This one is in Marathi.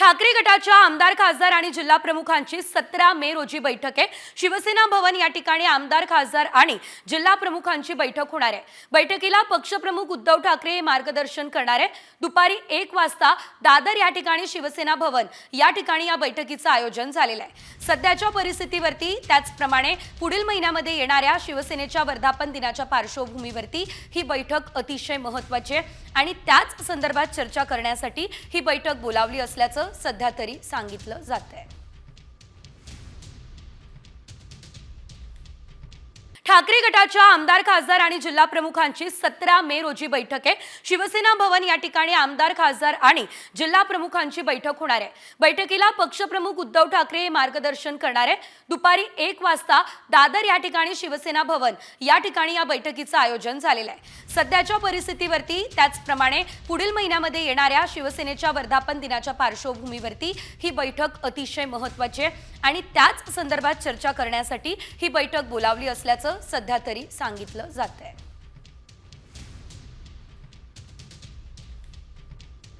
ठाकरे गटाच्या आमदार खासदार आणि जिल्हा प्रमुखांची 17 मे रोजी बैठक आहे। शिवसेना भवन या ठिकाणी आमदार खासदार आणि जिल्हा प्रमुखांची बैठक होणार आहे। बैठकीला पक्षप्रमुख उद्धव ठाकरे मार्गदर्शन करणार आहे। दुपारी 1 वाजता दादर या ठिकाणी शिवसेना भवन या ठिकाणी या बैठकीचं आयोजन झालेलं आहे। सध्याच्या परिस्थितीवरती त्याचप्रमाणे पुढील महिन्यामध्ये येणाऱ्या शिवसेनेच्या वर्धापन दिनाच्या पार्श्वभूमीवरती ही बैठक अतिशय महत्त्वाची आहे आणि त्याच संदर्भात चर्चा करण्यासाठी ही बैठक बोलावली असल्याचं सध्या तरी सांगितलं जातंय। ठाकरे गटाच्या आमदार खासदार आणि जिल्हा प्रमुखांची 17 मे रोजी बैठक आहे। शिवसेना भवन या ठिकाणी आमदार खासदार आणि जिल्हा प्रमुखांची बैठक होणार आहे। बैठकीला पक्षप्रमुख उद्धव ठाकरे मार्गदर्शन करणार आहे। दुपारी 1 वाजता दादर या ठिकाणी शिवसेना भवन या ठिकाणी या बैठकीचं आयोजन झालेलं आहे। सध्याच्या परिस्थितीवरती त्याचप्रमाणे पुढील महिन्यामध्ये येणाऱ्या शिवसेनेच्या वर्धापन दिनाच्या पार्श्वभूमीवरती ही बैठक अतिशय महत्त्वाची आहे आणि त्याच संदर्भात चर्चा करण्यासाठी ही बैठक बोलावली असल्याचं सध्या तरी सांगितलं जातंय।